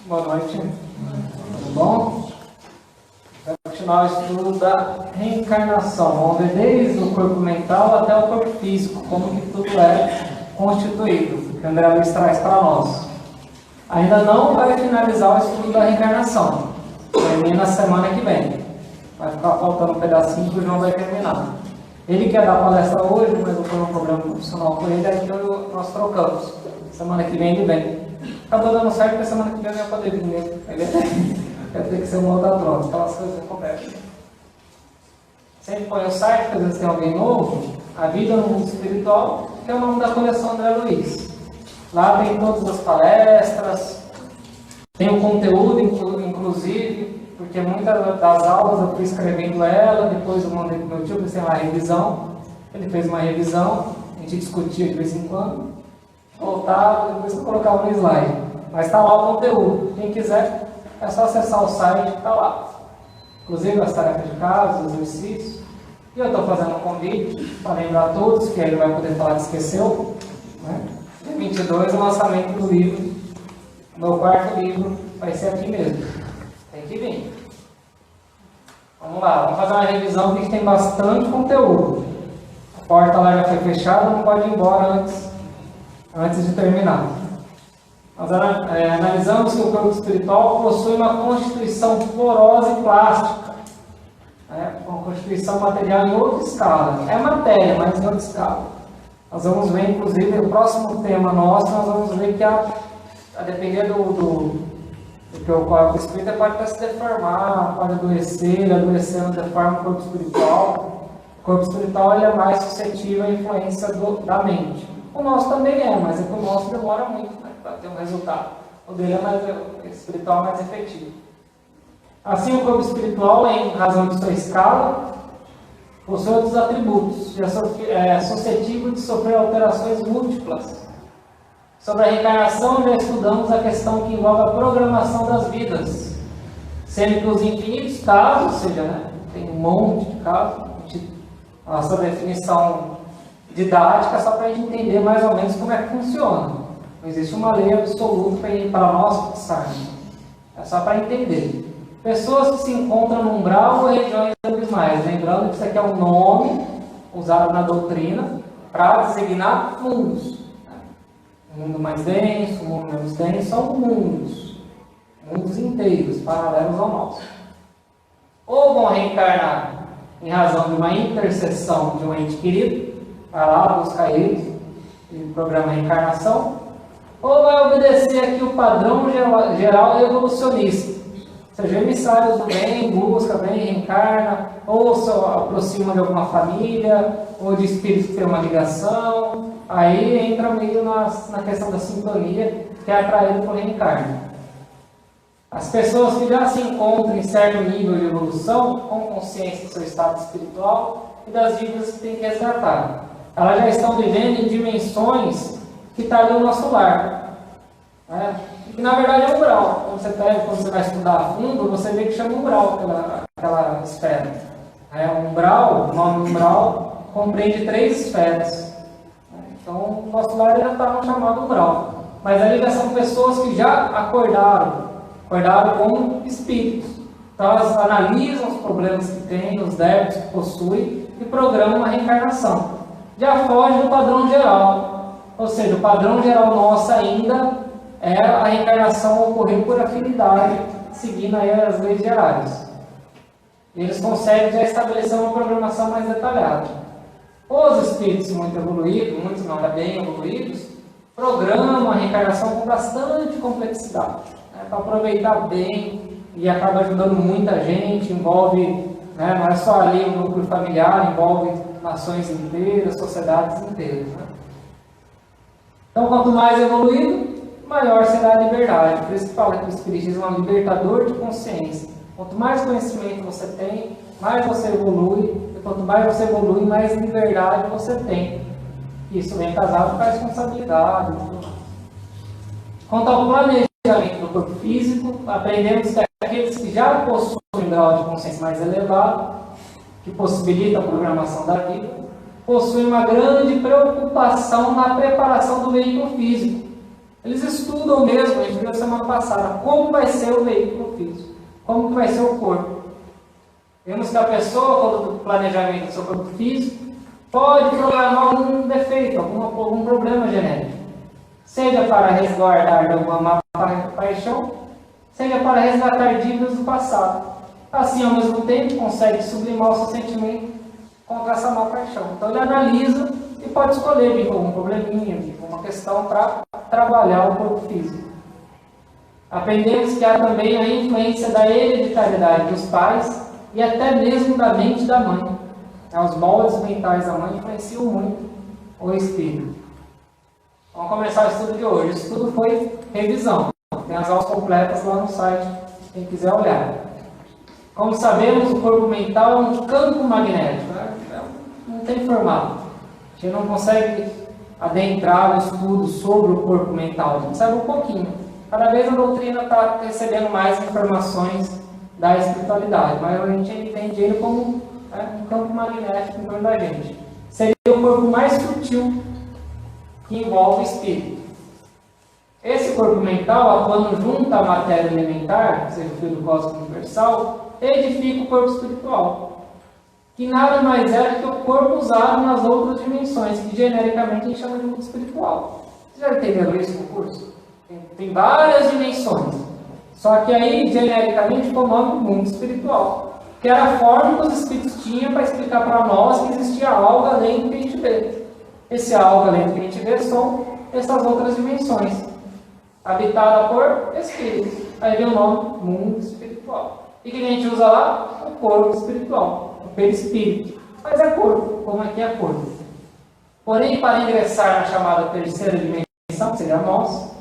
Boa noite. Tudo bom? Vamos continuar o estudo da reencarnação. Vamos ver desde o corpo mental até o corpo físico, como que tudo é constituído, que o André Luiz traz para nós. Ainda não vai finalizar o estudo da reencarnação. Termina na semana que vem. Vai ficar faltando um pedacinho que o João vai terminar. Ele quer dar palestra hoje, mas eu tenho um problema profissional com ele, aí nós trocamos. Semana que vem ele vem. Acabou dando certo, porque semana que vem eu ia poder vir mesmo. Vai ter que ser uma outra troca, aquelas coisas acontecem. Sempre põe o site, porque às vezes tem alguém novo. A Vida no Mundo Espiritual, que é o nome da coleção André Luiz. Lá tem todas as palestras, tem o conteúdo, inclusive, porque muitas das aulas eu fui escrevendo ela, depois eu mandei para o meu tio, fiz uma revisão. Ele fez uma revisão, a gente discutia de vez em quando, voltava, depois eu colocava no slide. Mas está lá o conteúdo, quem quiser é só acessar o site, está lá. Inclusive as tarefas de casa, os exercícios. E eu estou fazendo um convite para lembrar a todos, que ele vai poder falar que esqueceu. Né? Dia 22 o lançamento do livro, o meu quarto livro, vai ser aqui mesmo. Tem que vir. Vamos lá, vamos fazer uma revisão que tem bastante conteúdo. A porta lá já foi fechada, não pode ir embora antes de terminar. Nós analisamos que o corpo espiritual possui uma constituição porosa e plástica. Uma constituição material em outra escala. É matéria, mas em outra escala. Nós vamos ver, inclusive, o próximo tema nosso, nós vamos ver que a depender do que o corpo espírita pode até se deformar, pode adoecer, adoecendo deforma o corpo espiritual. O corpo espiritual ele é mais suscetível à influência da mente. O nosso também é, mas é que o nosso demora muito, né, para ter um resultado. O dele é mais espiritual, mais efetivo. Assim, o corpo espiritual, em razão de sua escala, possui outros atributos, e é suscetível de sofrer alterações múltiplas. Sobre a reencarnação, já estudamos a questão que envolve a programação das vidas, sendo que os infinitos casos, ou seja, né, tem um monte de casos, nossa definição didática só para a gente entender mais ou menos como é que funciona. Não existe uma lei absoluta para nós pensarmos. É só para entender. Pessoas que se encontram no umbral ou regiões abismais. Lembrando que isso aqui é um nome usado na doutrina para designar mundos. O mundo mais denso, o mundo menos denso, são mundos. Mundos inteiros, paralelos ao nosso. Ou vão reencarnar em razão de uma intercessão de um ente querido, vai lá, busca ele e programa a reencarnação, ou vai obedecer aqui o padrão geral evolucionista, ou seja, emissários do bem, busca bem, reencarna, ou se aproxima de alguma família, ou de espíritos que tem uma ligação, aí entra meio na questão da sintonia, que é atraído por reencarno. As pessoas que já se encontram em certo nível de evolução, com consciência do seu estado espiritual e das vidas que têm que resgatar, elas já estão vivendo em dimensões que está ali o nosso lar. Que na verdade é umbral. Quando você vai estudar a fundo, você vê que chama umbral aquela esfera. O nome umbral compreende 3 esferas. Então o nosso lar já está no chamado umbral. Mas ali já são pessoas que já acordaram como espíritos. Então elas analisam os problemas que têm, os débitos que possuem e programam a reencarnação. Já foge do padrão geral. Ou seja, o padrão geral nosso ainda é a reencarnação ocorrer por afinidade, seguindo aí as leis gerais. Eles conseguem já estabelecer uma programação mais detalhada. Os espíritos muito evoluídos, muitos não, bem evoluídos, programam a reencarnação com bastante complexidade, para aproveitar bem e acaba ajudando muita gente, envolve, não é só ali o núcleo familiar, envolve nações inteiras, sociedades inteiras. Então, quanto mais evoluído, maior será a liberdade. Por isso que fala que o Espiritismo é um libertador de consciência. Quanto mais conhecimento você tem, mais você evolui. E quanto mais você evolui, mais liberdade você tem. Isso vem casado com a responsabilidade. Quanto ao planejamento do corpo físico, aprendemos que aqueles que já possuem um grau de consciência mais elevado, que possibilita a programação da vida, possuem uma grande preocupação na preparação do veículo físico. Eles estudam mesmo, a gente viu semana passada, como vai ser o veículo físico, como que vai ser o corpo. Vemos que a pessoa, quando planejamento do seu corpo físico, pode programar um defeito, algum problema genético. Seja para resguardar de alguma má paixão, seja para resgatar dívidas do passado. Assim, ao mesmo tempo, consegue sublimar o seu sentimento contra essa má paixão. Então, ele analisa e pode escolher vir com algum probleminha, vir com uma questão para trabalhar o corpo físico. Aprendemos que há também a influência da hereditariedade dos pais e até mesmo da mente da mãe. Os moldes mentais da mãe influenciam muito o espírito. Vamos começar o estudo de hoje. O estudo foi revisão. Tem as aulas completas lá no site, quem quiser olhar. Como sabemos, o corpo mental é um campo magnético, né? Não tem formato. A gente não consegue adentrar o estudo sobre o corpo mental. A gente sabe um pouquinho. Cada vez a doutrina está recebendo mais informações da espiritualidade, mas a gente entende ele como um campo magnético em torno da gente. Seria o corpo mais sutil que envolve o espírito. Esse corpo mental, atuando junto à matéria elementar, seja o fio do cósmico universal, edifica o corpo espiritual, que nada mais é do que o corpo usado nas outras dimensões, que genericamente a gente chama de mundo espiritual. Vocês já entenderam isso no curso? Tem várias dimensões, só que aí genericamente ficou o nome mundo espiritual, que era a forma que os espíritos tinham para explicar para nós que existia algo além do que a gente vê. Esse algo além do que a gente vê são essas outras dimensões, habitada por espíritos. Aí vem o nome mundo espiritual. E que a gente usa lá? O corpo espiritual, o perispírito. Mas é corpo, como aqui é corpo. Porém, para ingressar na chamada terceira dimensão, que seria nós,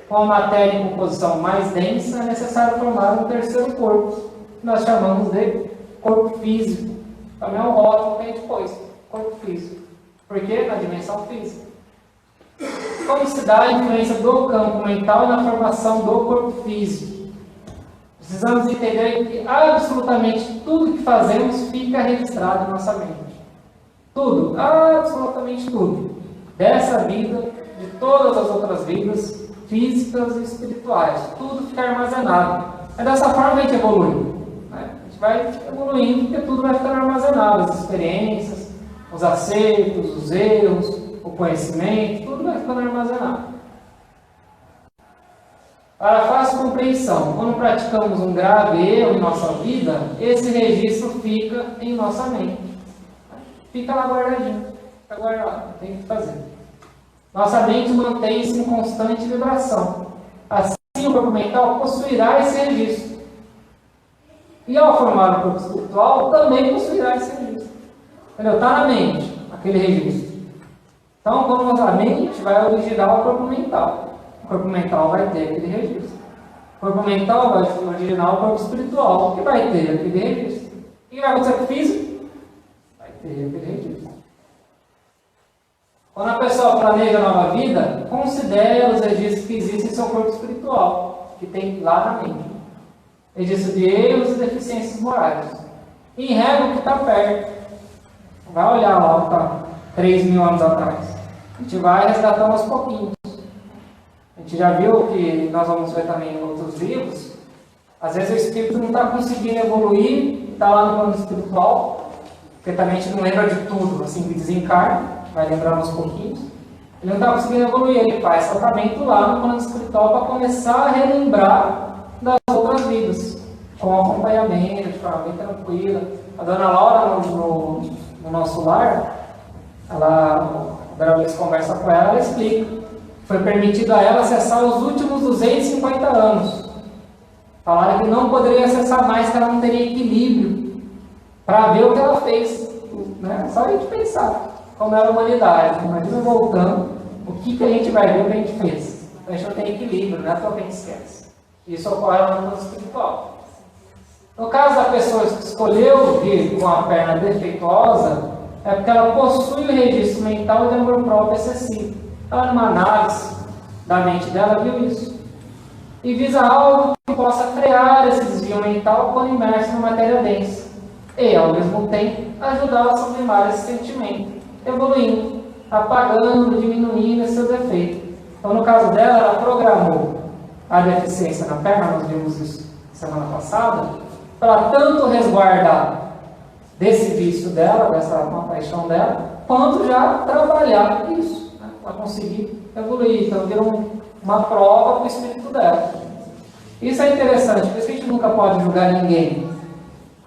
com a matéria em composição mais densa, é necessário formar um terceiro corpo, que nós chamamos de corpo físico. Também é um rótulo que a gente pôs, corpo físico. Por quê? Na dimensão física. Como se dá a influência do campo mental na formação do corpo físico? Precisamos entender que absolutamente tudo que fazemos fica registrado em nossa mente. Tudo, absolutamente tudo. Dessa vida, de todas as outras vidas, físicas e espirituais. Tudo fica armazenado. É dessa forma que a gente evolui. Né? A gente vai evoluindo porque tudo vai ficando armazenado. As experiências, os acertos, os erros, o conhecimento, tudo vai ficando armazenado. Para fácil compreensão, quando praticamos um grave erro em nossa vida, esse registro fica em nossa mente. Fica lá guardadinho, fica guardado, tem que fazer. Nossa mente mantém-se em constante vibração. Assim, o corpo mental possuirá esse registro. E ao formar o corpo espiritual, também possuirá esse registro. Entendeu? Está na mente, aquele registro. Então, quando a mente vai originar o corpo mental. O corpo mental vai ter aquele registro. O corpo mental vai originar o corpo espiritual, que vai ter aquele registro. E vai acontecer com o físico? Vai ter aquele registro. Quando a pessoa planeja a nova vida, considera os registros que existem em seu corpo espiritual, que tem lá na mente. Registro de erros e deficiências morais. E em regra, o que está perto. Vai olhar lá o que está 3.000 anos atrás. A gente vai resgatando aos pouquinhos. A gente já viu que nós vamos ver também em outros livros. Às vezes o espírito não está conseguindo evoluir, está lá no plano espiritual, porque também a gente não lembra de tudo, assim que desencarna, vai lembrando aos pouquinhos. Ele não está conseguindo evoluir, ele faz tratamento lá no plano espiritual para começar a relembrar das outras vidas, com acompanhamento, de forma bem tranquila. A dona Laura, no nosso lar, a Vera conversa com ela, ela explica. Foi permitido a ela acessar os últimos 250 anos. Falaram que não poderia acessar mais, que ela não teria equilíbrio para ver o que ela fez. Né? Só a gente pensar como era a humanidade. Imagina voltando, o que a gente vai ver, o que a gente fez. A gente não tem equilíbrio, não é só que a gente esquece. Isso ocorre no plano espiritual. No caso da pessoa que escolheu vir com a perna defeituosa, é porque ela possui o registro mental de amor próprio excessivo. Ela, numa análise da mente dela, viu isso. E visa algo que possa frear esse desvio mental quando imerso na matéria densa. E, ao mesmo tempo, ajudá-la a sublimar esse sentimento, evoluindo, apagando, diminuindo seus efeitos. Então, no caso dela, ela programou a deficiência na perna, nós vimos isso semana passada, para tanto resguardar desse vício dela, dessa paixão dela, quanto já trabalhar isso, né, para conseguir evoluir. Então, virou uma prova para o espírito dela. Isso é interessante, por isso que a gente nunca pode julgar ninguém.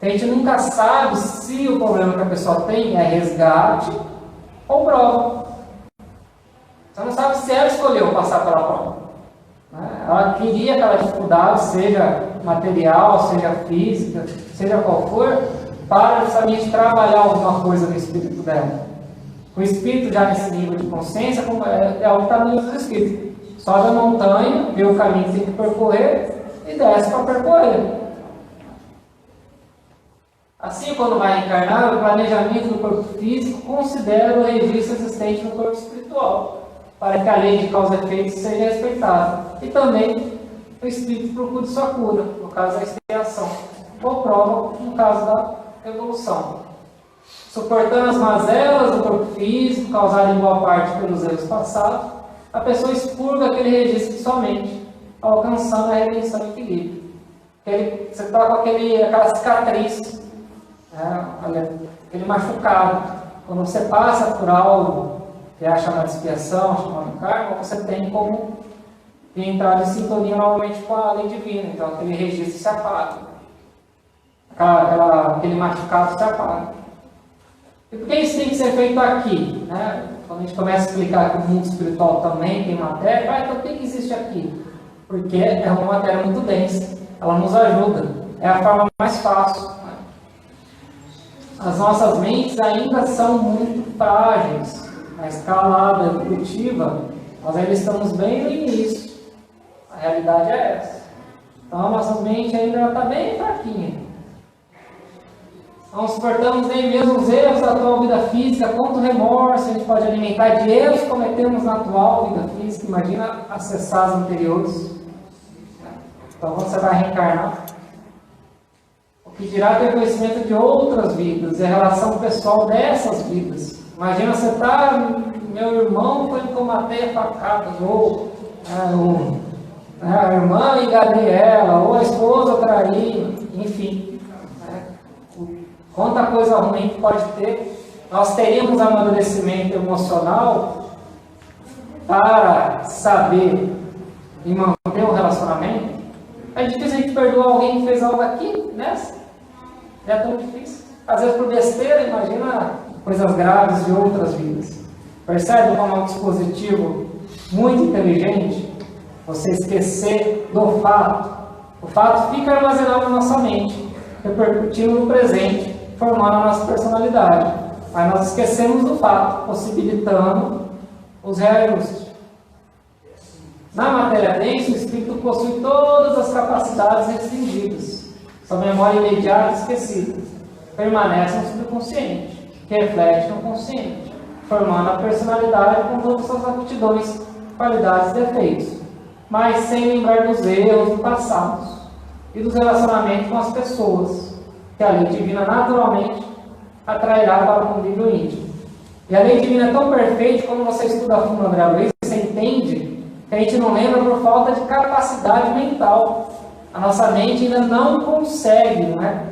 A gente nunca sabe se o problema que a pessoa tem é resgate ou prova. Você não sabe se ela escolheu passar pela prova. Ela queria aquela dificuldade, seja material, seja física, seja qual for, para justamente trabalhar alguma coisa no espírito dela. O espírito já nesse nível de consciência é o que está no livro do espírito. Sobe a montanha, vê o caminho que tem que percorrer e desce para percorrer. Assim, quando vai encarnar, o planejamento do corpo físico considera o registro existente no corpo espiritual, para que a lei de causa e efeito seja respeitada. E também o espírito procura sua cura, no caso da expiação, ou prova, no caso da evolução. Suportando as mazelas do corpo físico, causadas em boa parte pelos erros passados, a pessoa expurga aquele registro de sua mente, alcançando a redenção e equilíbrio. Você está com aquela cicatriz, aquele machucado. Quando você passa por algo que é chamado de expiação, chamado karma, você tem como entrar em sintonia novamente com a lei divina. Então aquele registro se apaga. Aquele machucado se apaga. E por que isso tem que ser feito aqui? Quando a gente começa a explicar que o mundo espiritual também tem matéria, então o que existe aqui? Porque é uma matéria muito densa, ela nos ajuda, é a forma mais fácil. As nossas mentes ainda são muito frágeis, na escalada evolutiva, nós ainda estamos bem no início, a realidade é essa. Então a nossa mente ainda está bem fraquinha. Não suportamos nem mesmo os erros da atual vida física, quanto remorso a gente pode alimentar de erros que cometemos na atual vida física. Imagina acessar as anteriores. Então você vai reencarnar. O que dirá ter conhecimento de outras vidas e a relação pessoal dessas vidas. Imagina você meu irmão foi que eu matei a facada, ou a irmã enganei ela, ou a esposa traiu, enfim. Quanta coisa ruim que pode ter. Nós teríamos amadurecimento emocional para saber e manter um relacionamento. É difícil a gente perdoar alguém que fez algo aqui, nessa. É tão difícil. Às vezes por besteira, imagina coisas graves de outras vidas. Percebe como é um dispositivo muito inteligente você esquecer do fato. O fato fica armazenado na nossa mente, repercutindo no presente, formando a nossa personalidade. Aí nós esquecemos do fato, possibilitando os reajustes. Na matéria densa, o espírito possui todas as capacidades restringidas. Sua memória imediata e esquecida permanece no subconsciente, que reflete no consciente, formando a personalidade com todas as suas aptidões, qualidades e defeitos, mas sem lembrar dos erros do passado e dos relacionamentos com as pessoas, que a lei divina naturalmente atrairá para o convívio íntimo. E a lei divina é tão perfeita que quando você estuda a fundo André Luiz, você entende que a gente não lembra por falta de capacidade mental. A nossa mente ainda não consegue, não é?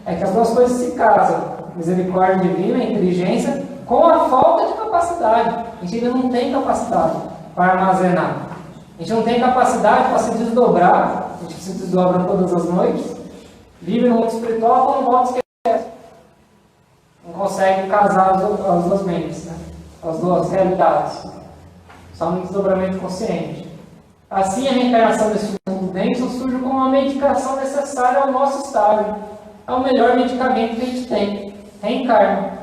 É que as duas coisas se casam. Misericórdia divina, inteligência, com a falta de capacidade. A gente ainda não tem capacidade para armazenar. A gente não tem capacidade para se desdobrar. A gente se desdobra todas as noites. Vive no mundo espiritual, quando volta esquece. Não consegue casar as duas mentes, né? As duas realidades. Só um desdobramento consciente. Assim, a reencarnação desse mundo denso surge como uma medicação necessária ao nosso estágio. É o melhor medicamento que a gente tem. Reencarna.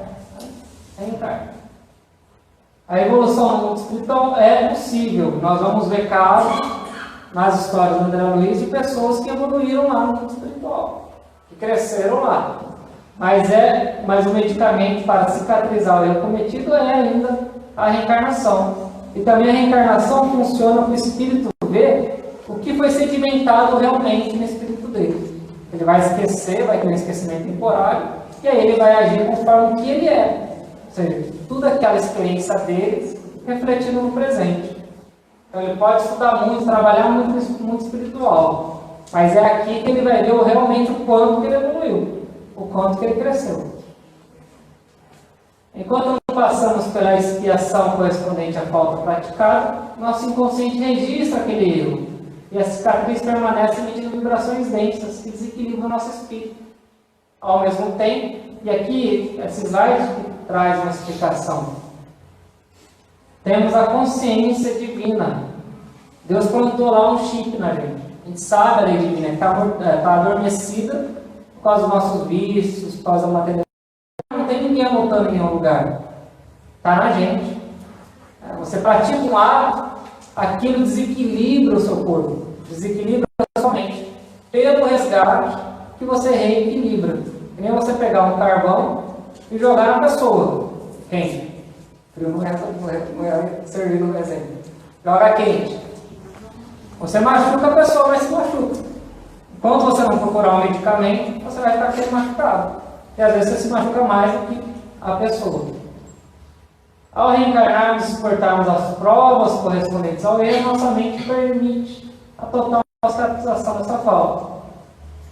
A evolução no mundo espiritual é possível. Nós vamos ver casos nas histórias do André Luiz de pessoas que evoluíram lá no mundo espiritual, que cresceram lá. Mas o medicamento para cicatrizar o erro cometido é ainda a reencarnação. E também a reencarnação funciona para o espírito ver o que foi sedimentado realmente no espírito dele. Ele vai esquecer, vai ter um esquecimento temporário, e aí ele vai agir conforme o que ele é. Ou seja, tudo aquela experiência dele refletindo no presente. Então ele pode estudar muito, trabalhar muito espiritual. Mas é aqui que ele vai ver realmente o quanto que ele evoluiu, o quanto que ele cresceu. Enquanto não passamos pela expiação correspondente à falta praticada, nosso inconsciente registra aquele erro. E a cicatriz permanece emitindo vibrações densas que desequilibram o nosso espírito. Ao mesmo tempo, e aqui esse slide traz uma explicação. Temos a consciência divina. Deus plantou lá um chip na gente. A gente sabe a lei divina, está adormecida por causa dos nossos vícios, por causa da materialidade. Não tem ninguém anotando em nenhum lugar. Está na gente. Você pratica um ato, aquilo desequilibra o seu corpo, desequilibra a sua mente. Pelo resgate que você reequilibra. Que nem você pegar um carvão e jogar na pessoa. Quente. Frio não é servir no exemplo. Joga quente. Você machuca a pessoa, mas se machuca. Enquanto você não procurar um medicamento, você vai ficar sempre machucado. E às vezes você se machuca mais do que a pessoa. Ao reencarnarmos e suportarmos as provas correspondentes ao erro, nossa mente permite a total cicatrização dessa falta.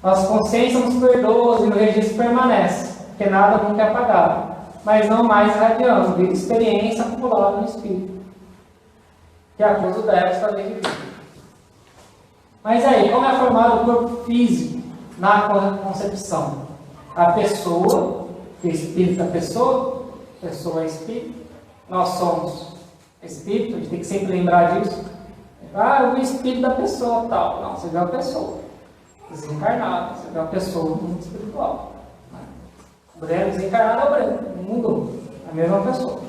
Nossa consciência nos perdoa e o registro permanece, porque nada nunca é apagado, mas não mais irradiando, devido à experiência acumulada no espírito, que é a cruz do débito da lei divina. Mas aí, como é formado o corpo físico na concepção? A pessoa, que é o espírito da pessoa é espírito, nós somos espírito, a gente tem que sempre lembrar disso. O espírito da pessoa tal. Não, você vê a pessoa desencarnada, você vê a pessoa no mundo espiritual. O branco desencarnado é o branco, não mudou, a mesma pessoa.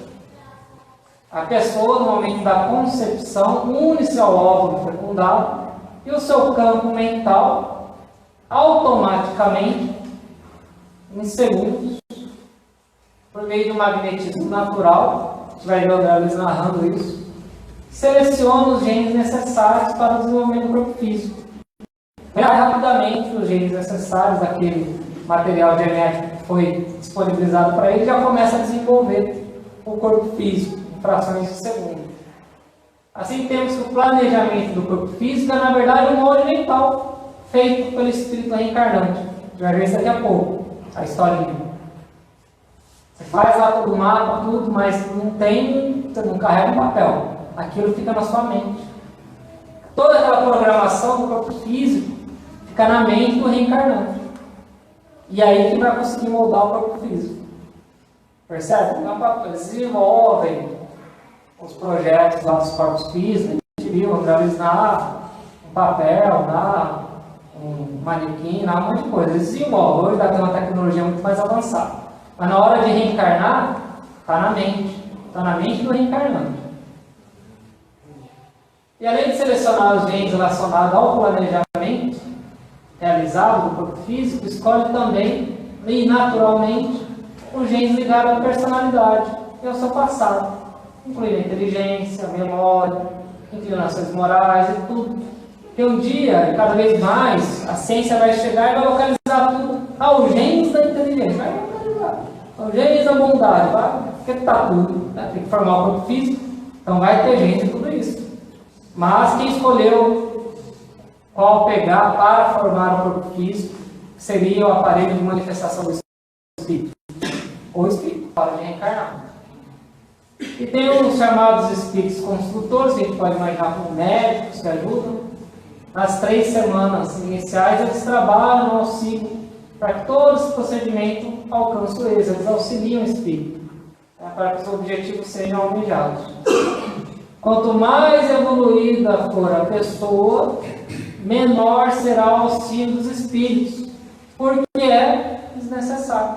A pessoa, no momento da concepção, une-se ao óvulo fecundado e o seu campo mental, automaticamente, em segundos, por meio do magnetismo natural, a gente vai ver o André narrando isso, seleciona os genes necessários para o desenvolvimento do corpo físico. Rapidamente, os genes necessários, aquele material genético que foi disponibilizado para ele, já começa a desenvolver o corpo físico em frações de segundo. Assim, temos que o planejamento do corpo físico é, na verdade, um molde mental feito pelo espírito reencarnante. Já vai ver isso daqui a pouco, a historinha. Você faz lá todo o mapa, tudo, mas você não carrega um papel. Aquilo fica na sua mente. Toda aquela programação do corpo físico fica na mente do reencarnante. E aí que vai conseguir moldar o corpo físico. Percebe? Eles desenvolvem os projetos lá dos corpos físicos. A gente viu, eles dão um papel, um manequim, um monte de coisa. Eles desenvolvem. Hoje tem uma tecnologia muito mais avançada. Mas na hora de reencarnar, está na mente. Está na mente do reencarnante. E além de selecionar os genes relacionados ao planejamento realizado do corpo físico, escolhe também, e naturalmente, os genes ligados à personalidade e ao seu passado, incluindo a inteligência, a memória, inclinações morais e tudo. Porque um dia, e cada vez mais, a ciência vai chegar e vai localizar tudo aos genes da inteligência. Vai localizar. Aos genes da bondade, porque está tudo, né? Tem que formar o corpo físico, então vai ter gente de tudo isso. Mas quem escolheu qual pegar para formar o corpo físico seria o aparelho de manifestação do espírito. Ou espírito, para de reencarnar. E tem os chamados espíritos construtores, que a gente pode imaginar como médicos que ajudam. Nas 3 semanas iniciais, eles trabalham no auxílio para que todo esse procedimento alcance o êxito. Eles auxiliam o espírito, para que os objetivos sejam almejados. Quanto mais evoluída for a pessoa, menor será o auxílio dos espíritos, porque é desnecessário.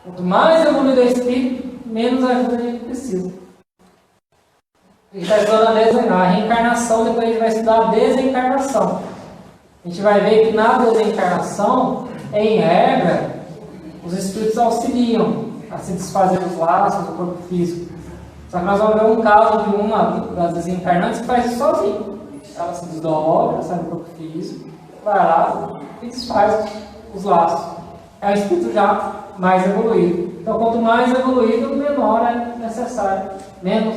Quanto mais evoluído é o espírito, menos ajuda a gente precisa. A gente está estudando a reencarnação, depois a gente vai estudar a desencarnação. A gente vai ver que na desencarnação, em regra, os espíritos auxiliam a se desfazer dos laços do corpo físico. Só que nós vamos ver um caso de uma das desencarnantes que faz isso sozinha. Ela se desdobra, sai do corpo físico, vai lá e desfaz os laços. É um espírito já mais evoluído. Então, quanto mais evoluído, menor é necessário, menos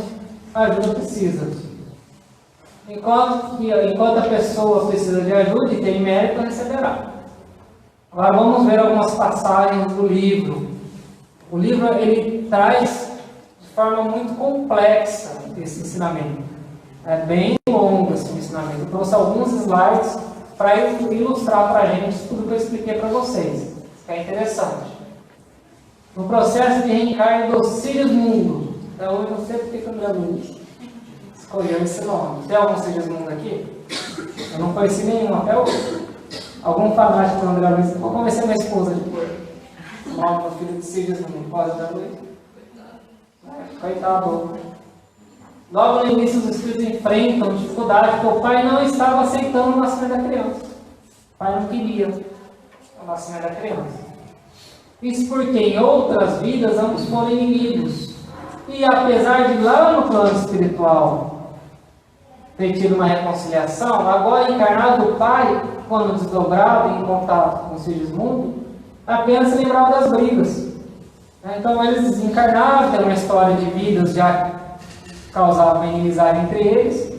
ajuda precisa. Enquanto a pessoa precisa de ajuda e tem mérito, receberá. Agora vamos ver algumas passagens do livro. O livro ele traz de forma muito complexa esse ensinamento. É bem longo esse ensinamento. Eu trouxe alguns slides para ilustrar para a gente tudo que eu expliquei para vocês. Que é interessante. No processo de reencarne do Sigismundo. Então eu não sei porque que o André Luiz escolheu esse nome. Tem algum Sigismundo aqui? Eu não conheci nenhum até hoje. Algum fanático do André Luiz? Vou convencer minha esposa de pôr o nome do filho de Sigismundo. Pode, André Luiz? Coitado. Logo no início, os espíritos enfrentam dificuldade, porque o pai não estava aceitando o nascimento da criança. O pai não queria o nascimento da criança. Isso porque em outras vidas ambos foram inimigos. E apesar de lá no plano espiritual ter tido uma reconciliação, agora encarnado o pai, quando desdobrado em contato com o Sigismundo, apenas se lembrava das brigas. Então eles desencarnaram, tem uma história de vidas já causavam inimizade entre eles,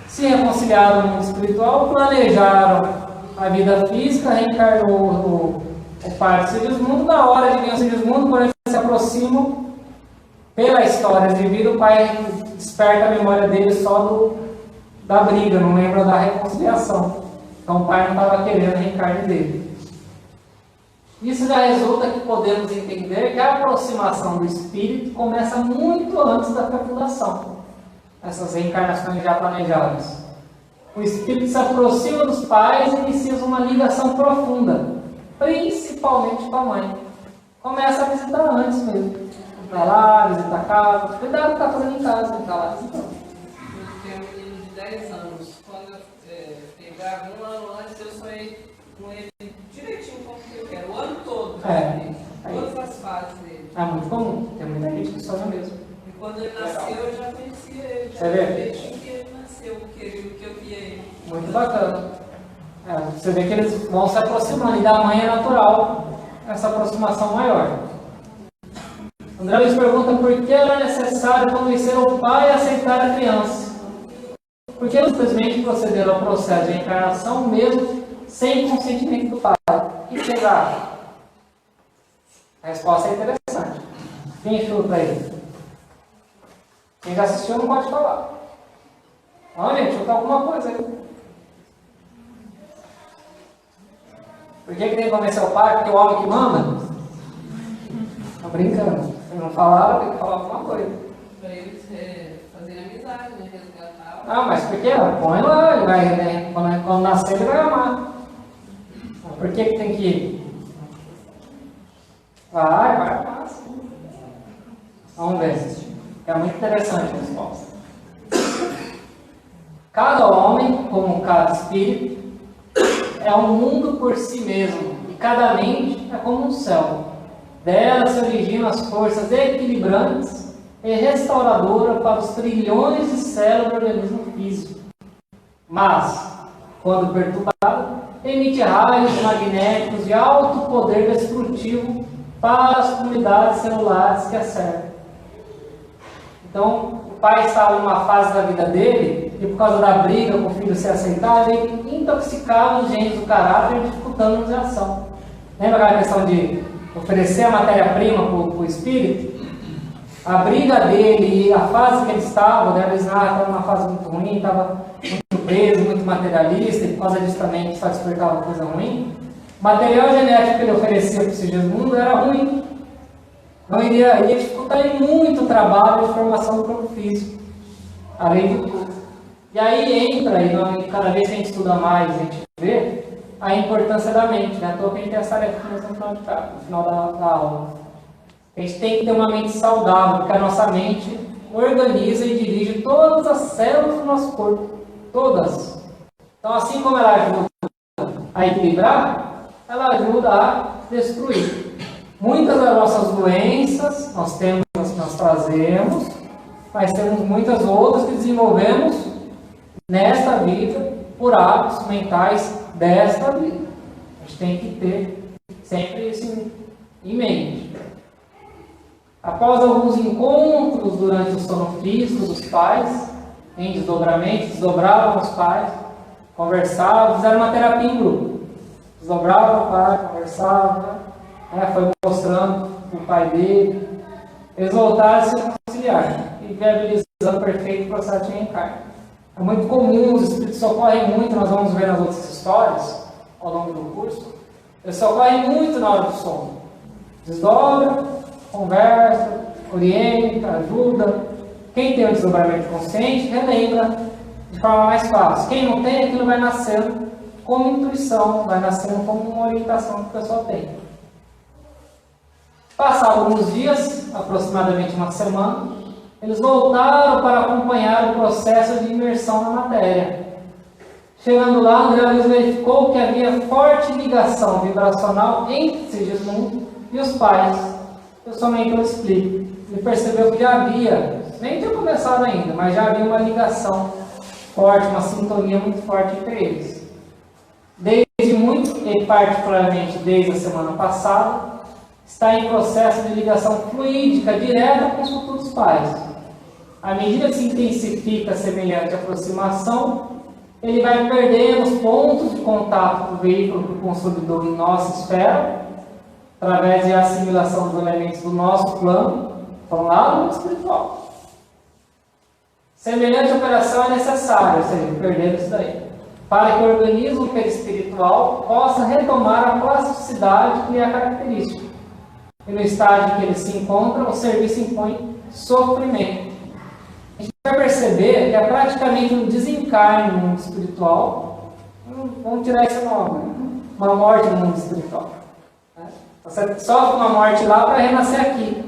se reconciliaram no mundo espiritual, planejaram a vida física, reencarnou o pai do Sigismundo. Na hora de vir o Sigismundo, quando eles se aproximam, pela história de vida, o pai desperta a memória dele só da briga, não lembra da reconciliação. Então o pai não estava querendo a reencarne dele. Isso já resulta que podemos entender que a aproximação do espírito começa muito antes da fecundação. Essas reencarnações já planejadas. O espírito se aproxima dos pais e inicia uma ligação profunda, principalmente com a mãe. Começa a visitar antes mesmo. Vai lá, visita a casa. Cuidado com o que está fazendo em casa. Tá lá, então. Eu tenho um menino de 10 anos. Quando eu pegava um ano antes, eu sonhei com ele direitinho como que eu quero. O ano todo. Todas as fases dele. É muito comum. Tem muita gente que sonha mesmo. E quando ele nasceu, eu já conhecia ele. Você vê? Desde que ele nasceu, que eu via ele. Muito bacana. Você vê que eles vão se aproximando. E da mãe é natural essa aproximação maior. André Luiz pergunta por que era necessário convencer o pai a aceitar a criança. Por que simplesmente procederam ao processo de encarnação mesmo sem consentimento do pai? E chegar? A resposta é interessante. Quem chuta aí? Quem já assistiu não pode falar. Vamos, gente, chutar alguma coisa aí. Por que tem que convencer o pai? Porque o homem que manda? Tô brincando. Se não falaram, tem que falar alguma coisa. Para eles fazerem amizade, né? Resgatar. Ah, mas por quê? Põe lá, ele vai, né? Quando nascer, ele vai amar. Por que tem que ir? Vai amar, sim. Vamos ver. É muito interessante a resposta. Cada homem, como cada espírito, é um mundo por si mesmo. E cada mente é como um céu. Dela se originam as forças equilibrantes e restauradoras para os trilhões de células do organismo físico. Mas, quando perturbado, emite raios magnéticos de alto poder destrutivo para as comunidades celulares que a cercam. Então, o pai estava numa fase da vida dele e por causa da briga com o filho ser aceitado, ele intoxicava os genes do caráter, dificultando a ação. Lembra aquela questão de oferecer a matéria-prima para o espírito? A briga dele e a fase que ele estava, o estava numa fase muito ruim, estava muito preso, muito materialista, e por causa disso também só despertava coisa ruim. O material genético que ele oferecia para o Sigismundo era ruim. Então iria dificultar muito o trabalho de formação do corpo físico, além de tudo. E aí entra, e cada vez que a gente estuda mais, a gente vê a importância da mente, né? À toa que a gente tem essa tarefa no final da aula. A gente tem que ter uma mente saudável, porque a nossa mente organiza e dirige todas as células do nosso corpo. Todas. Então, assim como ela ajuda a equilibrar, ela ajuda a destruir. Muitas das nossas doenças nós trazemos, mas temos muitas outras que desenvolvemos nesta vida por hábitos mentais desta vida. A gente tem que ter sempre isso em mente. Após alguns encontros durante o sono físico dos pais, em desdobramento, desdobravam os pais, conversavam, fizeram uma terapia em grupo. Desdobravam o pai, conversavam, né? Foi mostrando o pai dele. Eles voltaram a se reconciliar e viabilizando o perfeito processo de reencarne. É muito comum, os espíritos socorrem muito, nós vamos ver nas outras histórias, ao longo do curso, eles socorrem muito na hora do sono. Desdobra, conversa, orienta, ajuda. Quem tem o desdobramento consciente, relembra de forma mais fácil. Quem não tem, aquilo vai nascendo como intuição, vai nascendo como uma orientação que a pessoa tem. Passados alguns dias, aproximadamente uma semana, eles voltaram para acompanhar o processo de imersão na matéria. Chegando lá, André Luiz verificou que havia forte ligação vibracional entre Sigismundo e os pais. Eu somente o explico. Ele percebeu que já havia, nem tinha começado ainda, mas já havia uma ligação forte, uma sintonia muito forte entre eles. Desde muito, e particularmente desde a semana passada, está em processo de ligação fluídica direta com os futuros pais. À medida que se intensifica a semelhante aproximação, ele vai perdendo os pontos de contato do veículo que consolidou em nossa esfera, através de assimilação dos elementos do nosso plano, então lá no mundo espiritual. Semelhante operação é necessária, ou seja, perder isso daí, para que o organismo perispiritual possa retomar a plasticidade que lhe é característica. E no estágio em que ele se encontra, o serviço impõe sofrimento. A gente vai perceber que é praticamente um desencarne no mundo espiritual. Vamos tirar esse nome, uma morte no mundo espiritual. Você sofre uma morte lá para renascer aqui.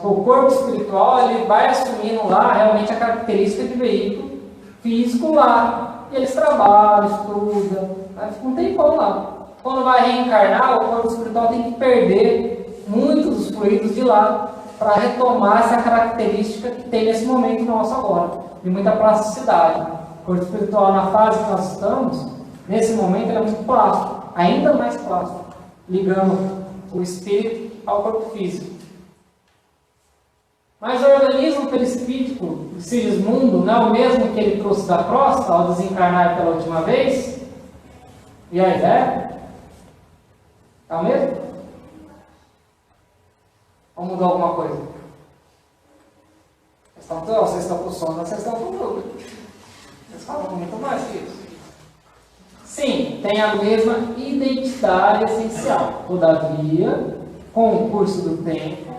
O corpo espiritual ele vai assumindo lá realmente a característica de veículo físico lá. E eles trabalham, estudam, não tem como lá. Quando vai reencarnar, o corpo espiritual tem que perder muitos dos fluidos de lá para retomar essa característica que tem nesse momento nosso agora, de muita plasticidade. O corpo espiritual, na fase que nós estamos, nesse momento, ele é muito plástico, ainda mais plástico, ligando o espírito ao corpo físico. Mas o organismo perispíritico de Sigismundo não é o mesmo que ele trouxe da próstata ao desencarnar pela última vez? E a ideia? É o mesmo? Ou mudou alguma coisa? Vocês estão com sono, vocês estão com dúvida. Vocês falam muito mais que isso. Sim, tem a mesma identidade essencial. Todavia, com o curso do tempo,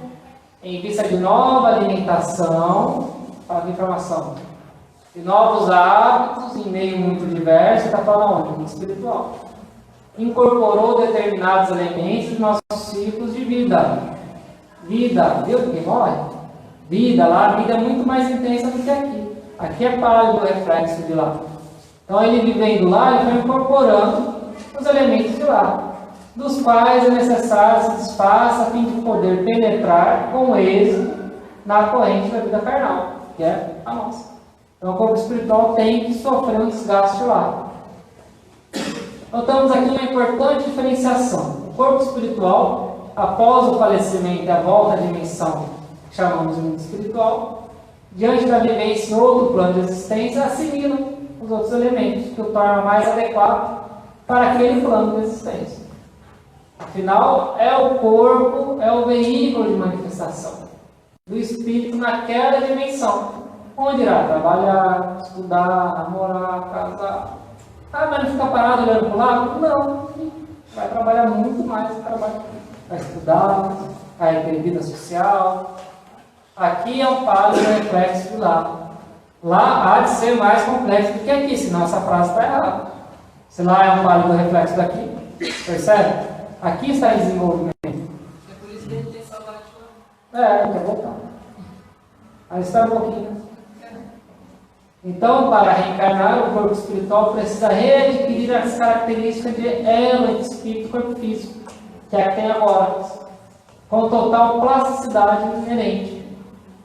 em vista de nova alimentação, para informação, de novos hábitos em meio muito diverso, está falando onde? Mundo espiritual. Incorporou determinados elementos dos nossos ciclos de vida. Vida, viu quem morre? Vida, lá a vida é muito mais intensa do que aqui. Aqui é pálido o reflexo de lá. Então ele vivendo lá, ele vai incorporando os elementos de lá, dos quais é necessário se desfaça a fim de poder penetrar com êxito na corrente da vida carnal, que é a nossa. Então o corpo espiritual tem que sofrer um desgaste lá. Notamos aqui uma importante diferenciação. O corpo espiritual, após o falecimento e a volta à dimensão que chamamos de mundo espiritual, diante da vivência em outro plano de existência, assimila os outros elementos que o tornam mais adequado para aquele plano de existência. Afinal, é o corpo, é o veículo de manifestação do espírito naquela dimensão, onde irá trabalhar, estudar, namorar, casar. Ah, mas não fica parado olhando para o lado? Não, vai trabalhar muito mais, vai estudar, vai ter vida social. Aqui é um pálido reflexo de lá. Lá há de ser mais complexo do que aqui, senão essa frase está errada. Se lá é um pálido reflexo daqui, percebe? Aqui está em desenvolvimento. É por isso que ele tem saudade de lá. Quer voltar. Aí está um pouquinho. Então, para reencarnar, o corpo espiritual precisa readquirir as características de elo entre espírito e corpo físico, que é a que tem agora, com total plasticidade inerente,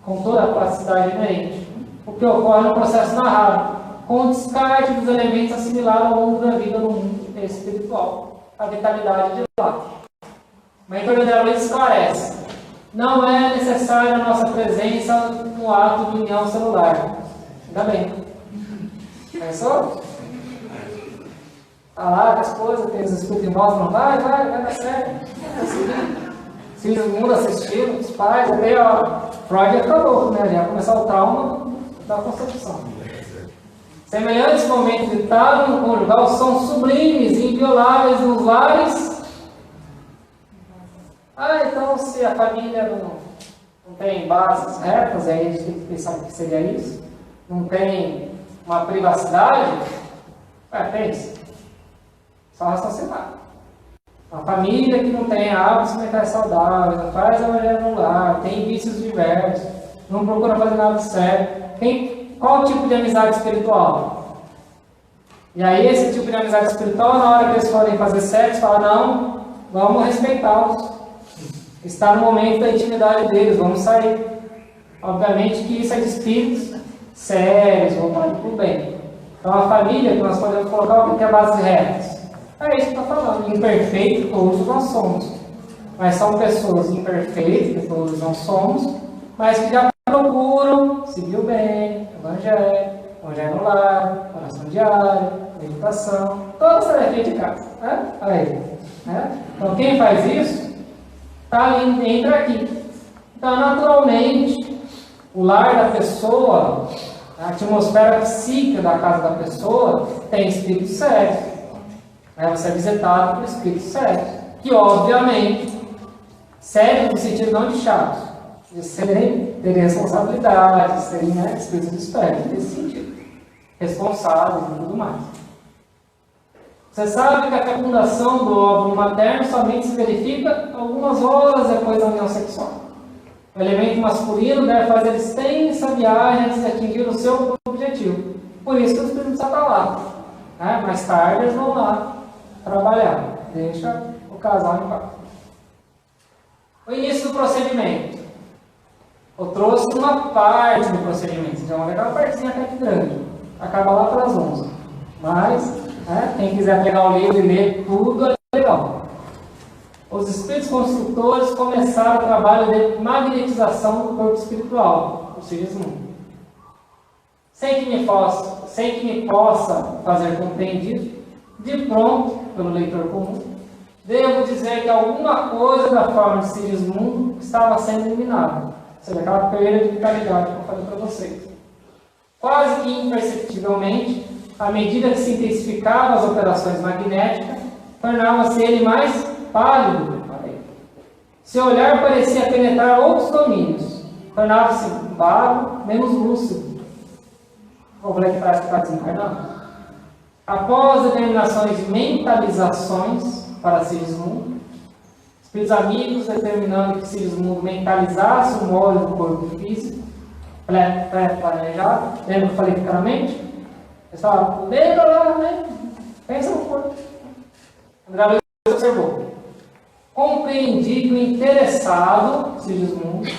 com toda a plasticidade inerente, o que ocorre no processo narrado, com o descarte dos elementos assimilados ao longo da vida no mundo espiritual, a vitalidade de lá. O mentor de Luiz esclarece: não é necessária a nossa presença no ato de união celular. Ainda bem. Pensou? Tá lá com a esposa, tem os espíritos em volta, não vai dar certo. Se o mundo assistindo, os pais, até ó, Freud acabou, né? Já ia começar o trauma da concepção. Semelhantes momentos de tártaro conjugal são sublimes e invioláveis nos lares. Então se a família não tem bases retas, aí a gente tem que pensar o que seria isso. Não tem uma privacidade, pensa. Só raciocinar. Uma família que não tem hábitos mentais saudáveis, não faz a mulher no lar, tem vícios diversos, não procura fazer nada certo. Qual tipo de amizade espiritual? E aí esse tipo de amizade espiritual, na hora que eles forem fazer sexo, fala, não, vamos respeitá-los. Está no momento da intimidade deles, vamos sair. Obviamente que isso é de espíritos sérios, voltados para o bem. Então a família que nós podemos colocar o que é bases retas. É isso que está falando. Imperfeito, todos nós somos. Mas são pessoas imperfeitas, que todos nós somos, mas que já procuram seguir o bem, evangelho no lar, oração diária, meditação, toda essa tarefa de casa. Então quem faz isso, entra aqui. Então naturalmente, o lar da pessoa, a atmosfera psíquica da casa da pessoa, tem espírito sério. Você é visitado por espíritos sérios, que obviamente, sérios no sentido não de chatos, de terem responsabilidade, de serem espíritos de espírito, nesse sentido, responsáveis e tudo mais. Você sabe que a fecundação do óvulo materno somente se verifica algumas horas depois da união sexual. O elemento masculino deve fazer extensa viagem antes de atingir o seu objetivo. Por isso que os espíritos precisam estar lá. Mais tarde eles vão lá trabalhar. Deixa o casal em paz. O início do procedimento. Eu trouxe uma parte do procedimento. Então, aquela partezinha até que grande. Acaba lá para as 11. Mas, quem quiser pegar o livro e ler tudo, é legal. Os espíritos construtores começaram o trabalho de magnetização do corpo espiritual, o sigismo. Sem que me possa fazer compreendido, de pronto, pelo leitor comum, devo dizer que alguma coisa da forma de Sigismundo estava sendo eliminada. Ou seja, aquela perda de vitalidade que eu falei para vocês. Quase que imperceptivelmente, à medida que se intensificavam as operações magnéticas, tornava-se ele mais pálido. Seu olhar parecia penetrar outros domínios. Tornava-se vago, menos lúcido. Vou ler que parece que está desencarnado. Após determinações de mentalizações para Sigismundo, espíritos amigos determinando que Sigismundo mentalizasse o molde do corpo físico, pré-planejado, lembra que eu falei claramente? Eles falaram, lembra lá, né? Pensa no corpo. André Luiz observou. Compreendi que o interessado, Sigismundo,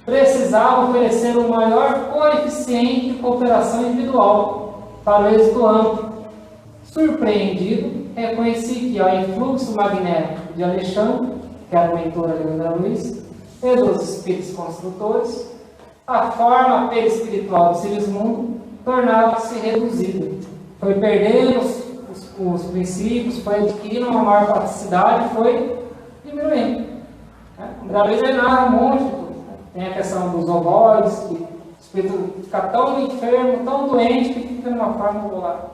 precisava oferecer um maior coeficiente de cooperação individual para o êxito amplo. Surpreendido, reconheci que ao influxo magnético de Alexandre, que era o mentor de André Luiz, e dos espíritos construtores, a forma perispiritual do Sigismundo tornava-se reduzida. Foi perdendo os princípios, foi adquirindo uma maior praticidade, foi diminuindo. André Luiz ele narra um monte de tudo. Tem a questão dos ovoides, que o espírito fica tão enfermo, tão doente, que fica numa forma regular.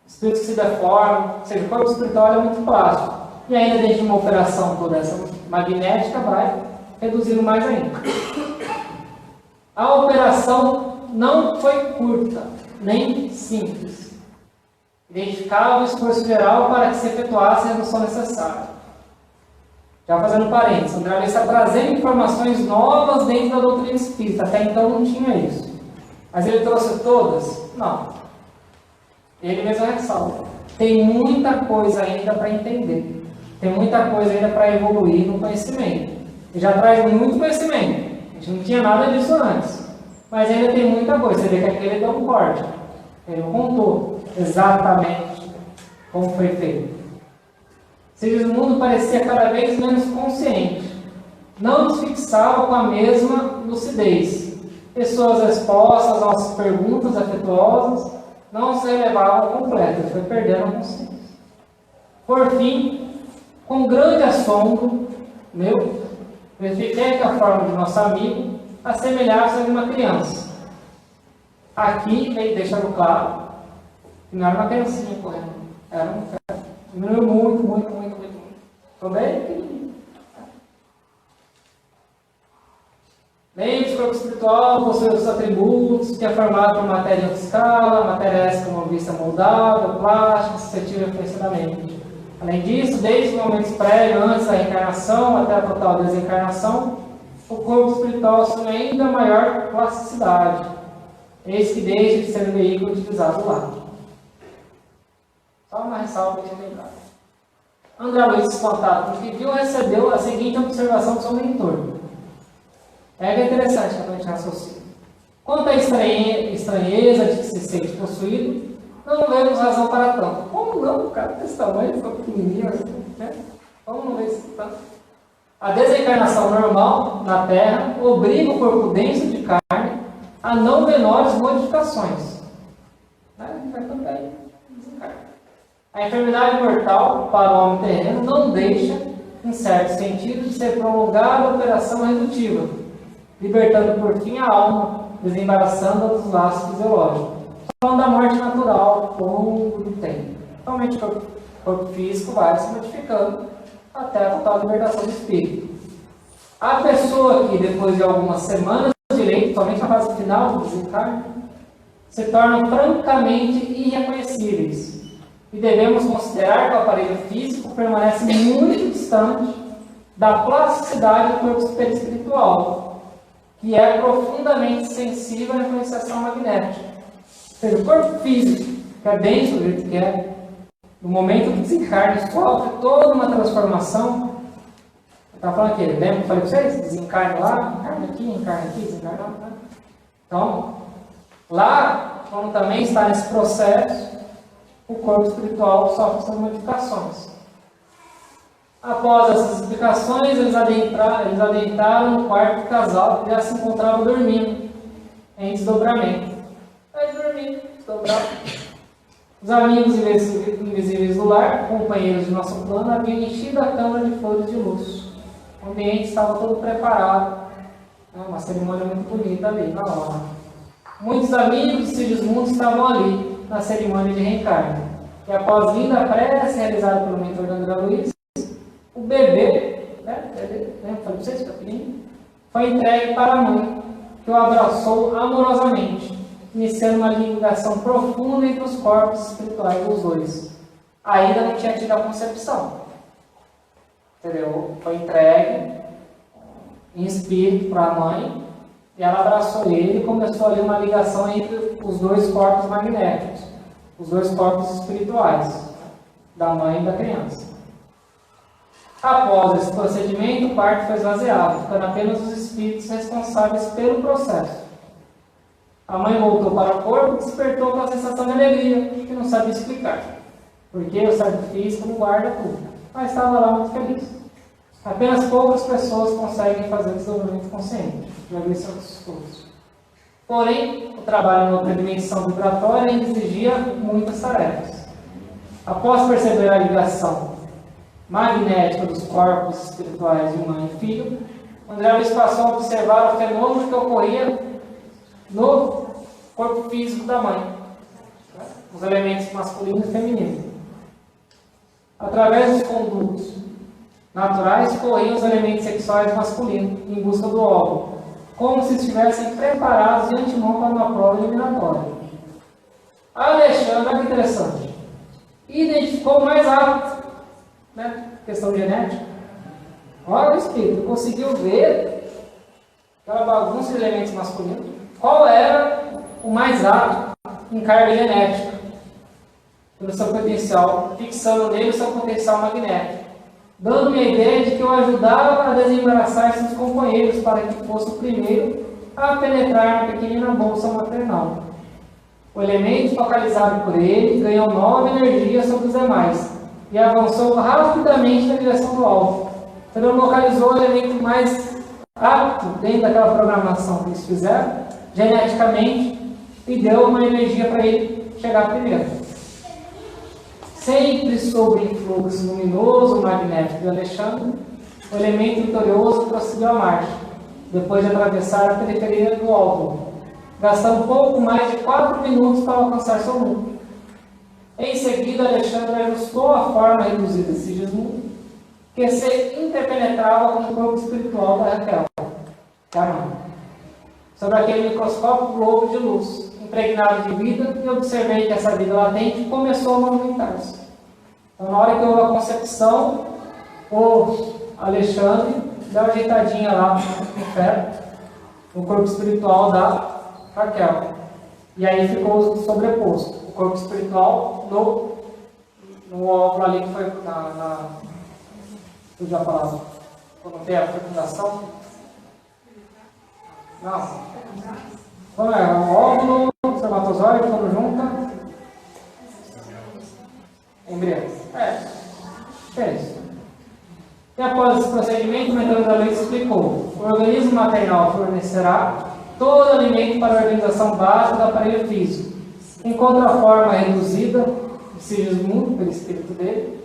Espíritos que se deformam, ou seja, o corpo espiritual é muito plástico. E ainda dentro de uma operação toda essa magnética vai reduzindo mais ainda. A operação não foi curta, nem simples. Identificava o esforço geral para que se efetuasse a redução necessária. Já fazendo parênteses, André Luiz está trazendo informações novas dentro da doutrina espírita. Até então não tinha isso. Mas ele trouxe todas? Não. Ele mesmo ressalta. Tem muita coisa ainda para entender. Tem muita coisa ainda para evoluir no conhecimento. Ele já traz muito conhecimento. A gente não tinha nada disso antes. Mas ainda tem muita coisa. Você vê que aqui ele deu um corte. Ele não contou exatamente como foi feito. Sigismundo parecia cada vez menos consciente. Não nos fixava com a mesma lucidez. e suas respostas às nossas perguntas afetuosas não se relevavam completas, ele foi perdendo a consciência. Por fim, com grande assombro meu, verifiquei que a forma de nosso amigo assemelhava-se a de uma criança. Aqui veio deixando claro que não era uma criancinha correndo, era um cara. Diminuiu muito. Estou bem pequenininho. Lembre-se, o corpo espiritual possui os atributos, que é formado por matéria em outra escala, matéria essa como vista moldável, plástica, suscetível à influência da mente. Além disso, desde os momentos prévios, antes da reencarnação até a total desencarnação, o corpo espiritual assume ainda maior plasticidade. Eis que deixa de ser o veículo utilizado lá. Só uma ressalva para te lembrar. André Luiz, espantado com o que viu, recebeu a seguinte observação do seu mentor. É interessante quando a gente raciocina. Quanto à estranheza de que se sente possuído, não vemos razão para tanto. Como não, cara? Desse tamanho, ficou pequenininho assim, né? Como não vê isso tanto? A desencarnação normal na Terra obriga o corpo denso de carne a não menores modificações. A gente vai também desencarnar. A enfermidade mortal para o homem terreno não deixa, em certo sentido, de ser prolongada a operação redutiva, libertando por fim a alma, desembaraçando-a dos laços fisiológicos. Falando da morte natural, ao longo do tempo. Realmente o corpo físico vai se modificando até a total libertação do espírito. A pessoa que, depois de algumas semanas de leito, somente na fase final do desencarne, se tornam francamente irreconhecíveis. E devemos considerar que o aparelho físico permanece muito distante da plasticidade do corpo espiritual, que é profundamente sensível à influenciação magnética. Ou seja, o corpo físico, que é denso do jeito que é, no momento do desencarne, sofre toda uma transformação. Eu estava falando aqui, lembra que eu falei para vocês? Desencarne lá, encarne aqui, desencarne lá. Então, lá, quando também está nesse processo, o corpo espiritual sofre essas modificações. Após essas explicações, eles adentraram no quarto do casal, que já se encontrava dormindo, em desdobramento. Aí dormindo, desdobrado. Os amigos invisíveis do lar, companheiros de nosso plano, haviam enchido a câmara de flores de luz. O ambiente estava todo preparado. Uma cerimônia muito bonita ali, na hora. Muitos amigos de Sigismundo estavam ali, na cerimônia de reencarne. E após linda prece realizada pelo mentor de André Luiz, o bebê, falei para vocês, pequenininho, foi entregue para a mãe, que o abraçou amorosamente, iniciando uma ligação profunda entre os corpos espirituais dos dois. Ainda não tinha tido a concepção. Entendeu? Foi entregue em espírito para a mãe, e ela abraçou ele e começou ali uma ligação entre os dois corpos magnéticos, os dois corpos espirituais, da mãe e da criança. Após esse procedimento, o quarto foi esvaziado, ficando apenas os espíritos responsáveis pelo processo. A mãe voltou para o corpo e despertou com a sensação de alegria, que não sabia explicar, porque o certo físico não guarda tudo, mas estava lá muito feliz. Apenas poucas pessoas conseguem fazer desdobramento consciente. Já vi isso em outros estudos. Porém, o trabalho em outra dimensão vibratória exigia muitas tarefas. Após perceber a ligação magnética dos corpos espirituais de mãe e filho, André Luiz passou a observar o fenômeno que ocorria no corpo físico da mãe, os elementos masculino e feminino. Através dos condutos naturais, corriam os elementos sexuais masculinos em busca do óvulo, como se estivessem preparados de antemão para uma prova eliminatória. Alexandre, olha que interessante, identificou mais rápido, questão genética. Olha o espírito, conseguiu ver aquela bagunça de elementos masculinos, qual era o mais apto em carga genética, pelo seu potencial, fixando nele o seu potencial magnético, dando-me a ideia de que eu ajudava a desembaraçar seus companheiros para que fosse o primeiro a penetrar na pequenina bolsa maternal. O elemento focalizado por ele ganhou nova energia sobre os demais e avançou rapidamente na direção do alvo. Então ele localizou o elemento mais apto dentro daquela programação que eles fizeram geneticamente e deu uma energia para ele chegar primeiro. Sempre sob o influxo luminoso magnético de Alexandre, o elemento vitorioso prosseguiu a marcha, depois de atravessar a periferia do óvulo, gastando pouco mais de 4 minutos para alcançar seu núcleo. Em seguida, Alexandre ajustou a forma reduzida de Sigismundo, que se interpenetrava com o corpo espiritual da Raquel, que é a mãe, sobre aquele microscópio globo de luz, impregnado de vida, e observei que essa vida latente começou a movimentar-se. Então, na hora que houve a concepção, o Alexandre deu uma ajeitadinha lá no ferro, no corpo espiritual da Raquel. E aí ficou sobreposto o corpo espiritual no óvulo ali que foi eu já falava, quando tem a fecundação. Não. Como é? O óvulo, o espermatozoide, quando junta. Embrião. É isso. E após esse procedimento, o mentor da lei explicou: o organismo maternal fornecerá todo alimento para a organização básica do aparelho físico, enquanto a forma reduzida de Sigismundo, pelo espírito dele,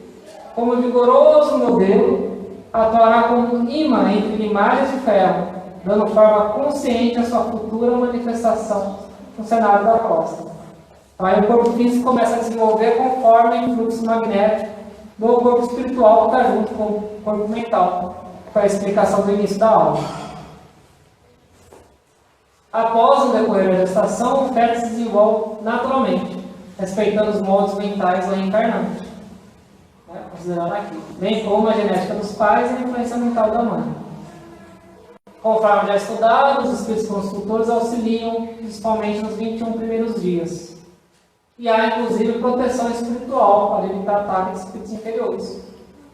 como vigoroso modelo, atuará como imã entre limares de ferro, dando forma consciente à sua futura manifestação no cenário da próstata. Aí o corpo físico começa a desenvolver conforme o influxo magnético do corpo espiritual que está junto com o corpo mental, que foi a explicação do início da aula. Após o decorrer da gestação, o feto se desenvolve naturalmente, respeitando os modos mentais do reencarnante, considerando aqui, bem como a genética dos pais e a influência mental da mãe. Conforme já estudado, os espíritos consultores auxiliam, principalmente nos 21 primeiros dias. E há, inclusive, proteção espiritual para evitar ataques de espíritos inferiores.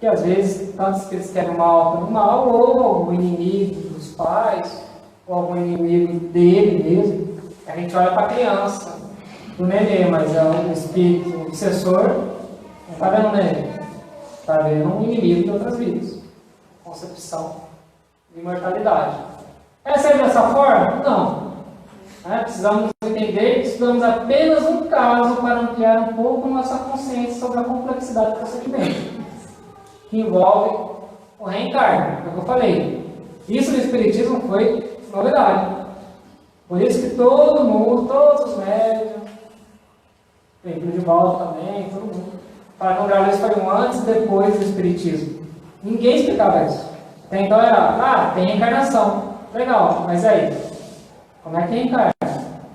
Que, às vezes, tanto espíritos querem o mal pelo mal, ou algum inimigo dos pais, ou algum inimigo dele mesmo. A gente olha para a criança, do nenê, mas é um espírito obsessor, não está vendo o nenê, está vendo um inimigo de outras vidas. Concepção de imortalidade. É sempre dessa forma? Não. Precisamos entender que estudamos apenas um caso para ampliar um pouco nossa consciência sobre a complexidade do procedimento, que envolve o reencarno, é o que eu falei. Isso no Espiritismo foi novidade. Por isso que todo mundo, todos os médios, tem de volta também, todo mundo, para não gravar isso foi um antes e depois do Espiritismo. Ninguém explicava isso. Até então era, tem reencarnação. Legal, mas aí, como é que reencarna?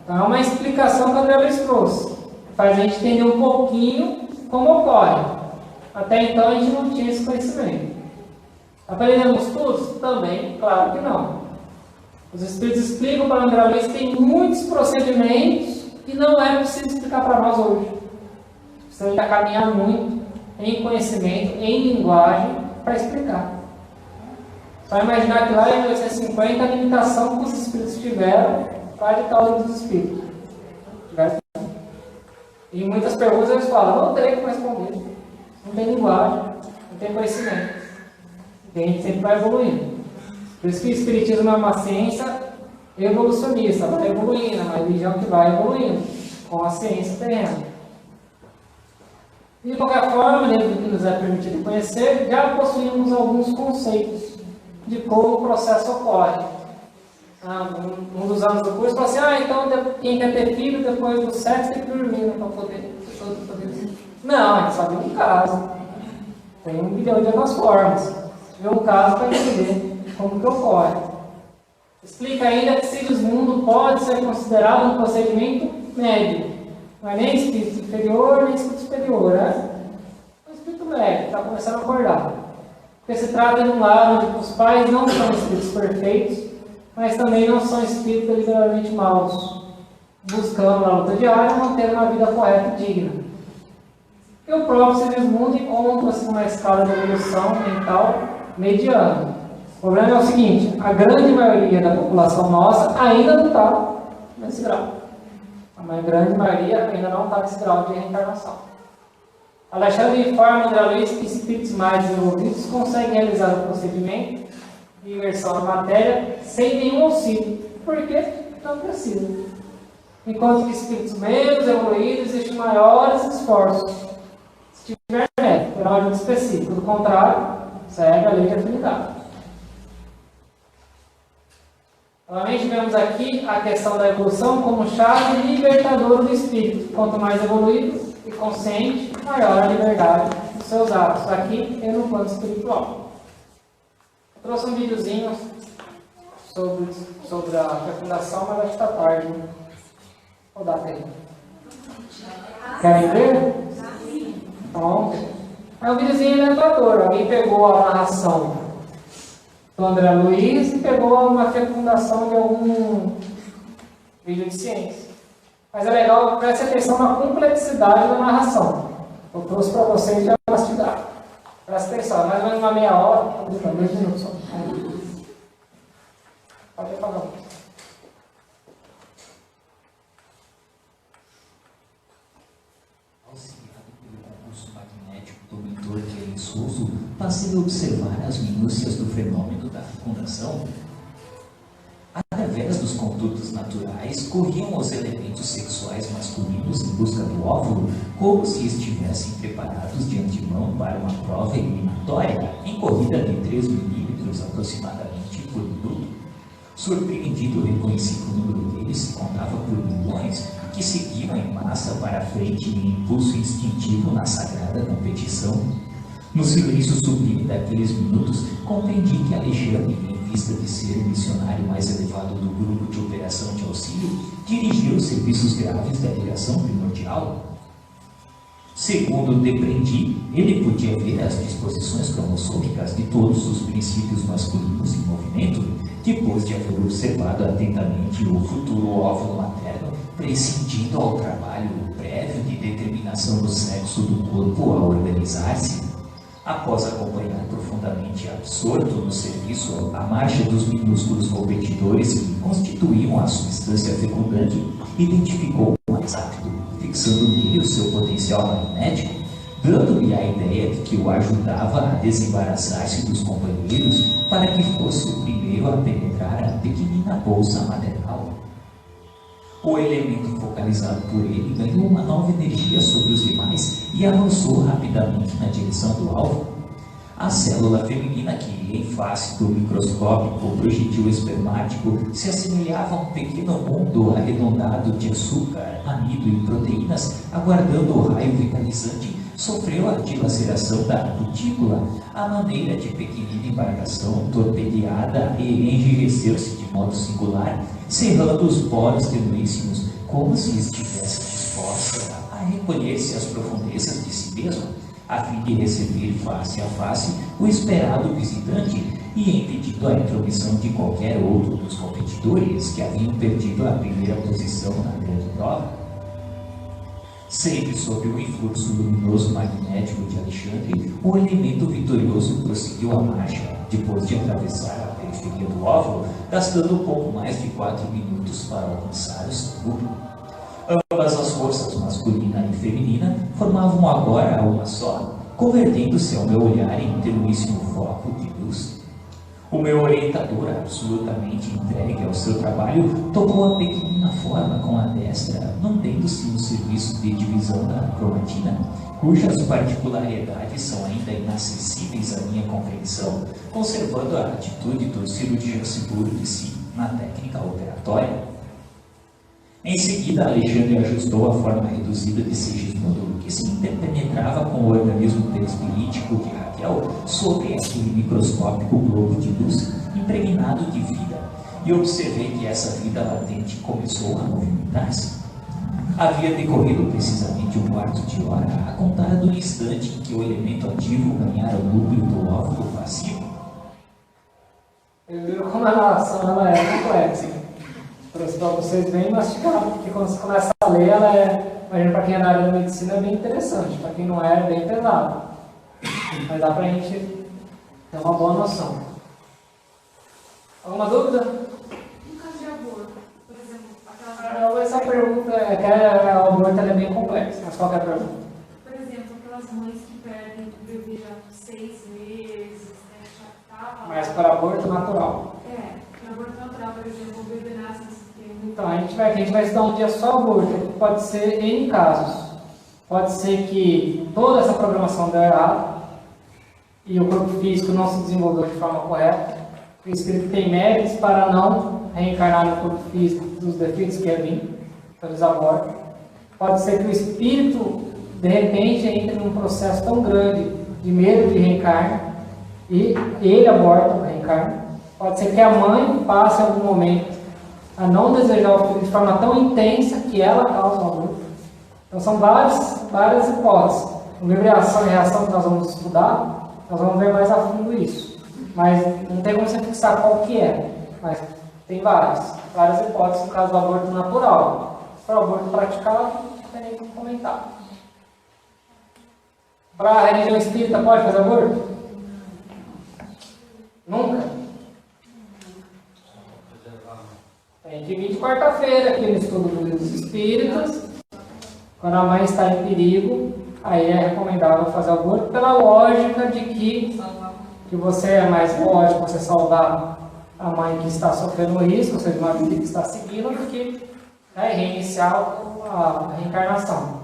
Então é uma explicação que o André Luiz trouxe. Faz a gente entender um pouquinho como ocorre. Até então a gente não tinha esse conhecimento. Aprendemos tudo? Também, claro que não. Os Espíritos explicam para o André Luiz que tem muitos procedimentos que não é possível explicar para nós hoje. Precisa caminhar muito em conhecimento, em linguagem, para explicar. Só imaginar que lá em 1850 a limitação que os Espíritos tiveram para editar o livro dos Espíritos. E muitas perguntas eles falam, não tem como responder. Não tem linguagem, não tem conhecimento. E a gente sempre vai evoluindo. Por isso que o Espiritismo é uma ciência evolucionista, vai evoluindo, é uma religião que vai evoluindo com a ciência terrena. De qualquer forma, dentro do que nos é permitido conhecer, já possuímos alguns conceitos de como o processo ocorre. Um dos anos do curso falou assim, então quem quer ter filho depois do sexo tem que dormir para poder. Não, a gente só tem um caso. Tem 1 bilhão de outras formas. Se tiver um caso para entender como que ocorre. Explica ainda que Sigismundo pode ser considerado um procedimento médio. Não é nem espírito inferior, nem espírito superior, né? É um espírito médio, está começando a acordar. Porque se trata de um lado onde os pais não são espíritos perfeitos, mas também não são espíritos deliberadamente maus, buscando na luta diária manter uma vida correta e digna. E o próprio Sigismundo encontra-se numa escala de evolução mental mediana. O problema é o seguinte, a grande maioria da população nossa ainda não está nesse grau. A grande maioria ainda não está nesse grau de reencarnação. Alexandre informa André Luiz que espíritos mais desenvolvidos conseguem realizar o procedimento de imersão na matéria sem nenhum auxílio. Por quê? não precisa. Enquanto que espíritos menos evoluídos existem maiores esforços. Se tiver mérito, por ajuda específica. Do contrário, segue a lei de afinidade. Novamente, vemos aqui a questão da evolução como chave libertadora do espírito. Quanto mais evoluído e consciente, maior a liberdade dos seus atos. Aqui e no plano espiritual. Eu trouxe um videozinho sobre a fecundação, mas acho que está tarde. Vou dar tempo. Querem ver? Então, é um videozinho lembrador. Alguém pegou a narração do André Luiz e pegou uma fecundação de algum vídeo de ciência. Mas é legal, preste atenção na complexidade da narração. Eu trouxe para vocês já mastigar. Preste atenção, mais ou menos uma meia hora, 2 minutos só. Pode apagar. Auxiliado pelo concurso magnético do mentor querençoso, passei a observar as minúcias do fenômeno da fecundação. Através dos condutos naturais, corriam os elementos sexuais masculinos em busca do óvulo, como se estivessem preparados de antemão para uma prova eliminatória, em corrida de 3 milímetros aproximadamente por minuto. Surpreendido, reconheci que o número deles se contava por milhões, que seguiam em massa para a frente em impulso instintivo na sagrada competição. No silêncio sublime daqueles minutos, compreendi que Alexandre, em vista de ser o missionário mais elevado do grupo de operação de auxílio, dirigia os serviços graves da ligação primordial. Segundo depreendi, ele podia ver as disposições cromossômicas de todos os princípios masculinos em movimento, depois de haver observado atentamente o futuro óvulo materno, prescindindo ao trabalho prévio de determinação do sexo do corpo a organizar-se. Após acompanhar profundamente absorto no serviço a marcha dos minúsculos competidores que constituíam a substância fecundante, identificou o mais rápido, fixando nele o seu potencial magnético, dando-lhe a ideia de que o ajudava a desembaraçar-se dos companheiros para que fosse o primeiro a penetrar a pequenina bolsa maternal. O elemento focalizado por ele ganhou uma nova energia sobre os demais e avançou rapidamente na direção do alvo. A célula feminina que, em face do microscópico projetil espermático, se assemelhava a um pequeno mundo arredondado de açúcar, amido e proteínas, aguardando o raio vitalizante, sofreu a dilaceração da cutícula à maneira de pequenina embarcação torpedeada e enrijeceu-se de modo singular, cerrando os poros tenuíssimos, como se estivesse disposta a recolher-se às profundezas de si mesma, a fim de receber face a face o esperado visitante e impedindo a intromissão de qualquer outro dos competidores que haviam perdido a primeira posição na grande prova. Sempre sob o influxo luminoso magnético de Alexandre, o elemento vitorioso prosseguiu a marcha, depois de atravessar a periferia do óvulo, gastando um pouco mais de 4 minutos para alcançar o seu núcleo. Ambas as forças, masculina e feminina, formavam agora uma só, convertendo-se ao meu olhar em tenuíssimo foco de luz. O meu orientador, absolutamente entregue ao seu trabalho, tomou a pequenina forma com a destra, mantendo-se no serviço de divisão da cromatina, cujas particularidades são ainda inacessíveis à minha compreensão, conservando a atitude do cirurgião seguro de si na técnica operatória. Em seguida, Alexandre ajustou a forma reduzida de Segismundo, que se interpenetrava com o organismo perispilítico de Raquel sobre aquele microscópico globo de luz impregnado de vida, e observei que essa vida latente começou a movimentar-se. Havia decorrido precisamente um quarto de hora, a contar do instante em que o elemento ativo ganhara o núcleo do óvulo passivo. Eu vi como a relação ela é complexa. Trouxe para vocês bem mastigado, porque quando você começa a ler, ela é, imagina, para quem é da área da medicina, é bem interessante, para quem não é bem pesado. Mas dá para a gente ter uma boa noção. Alguma dúvida? No caso de aborto, por exemplo, Essa pergunta, o aborto é bem complexa, mas qual que é a pergunta? por exemplo, aquelas mães que perdem o bebê já com 6 meses, né, já estava... Mas para aborto natural. É, no aborto natural, por exemplo, o bebê nasce nesse tempo Então, a gente vai estudar um dia só aborto, que pode ser N casos. Pode ser que toda essa programação deu errado e o corpo físico não se desenvolveu de forma correta. O espírito tem méritos para não reencarnar no corpo físico dos defeitos que é vir, então eles abortam. Pode ser que o espírito, de repente, entre num processo tão grande de medo de reencarnar e ele aborta o reencarno. Pode ser que a mãe passe em algum momento a não desejar o filho de forma tão intensa que ela causa o aborto. Então são várias hipóteses. No livro Ação e Reação que nós vamos estudar, nós vamos ver mais a fundo isso. Mas não tem como você fixar qual que é. Mas tem várias hipóteses no caso do aborto natural. Se for aborto praticado, não tem nem como comentar. Para a religião espírita, pode fazer aborto? Nunca? A gente divide quarta-feira aqui no estudo do livro dos espíritas. Quando a mãe está em perigo, aí é recomendável fazer aborto pela lógica de que você é mais lógico você salvar a mãe que está sofrendo risco, ou seja, uma vida que está seguindo, do que reiniciar a reencarnação.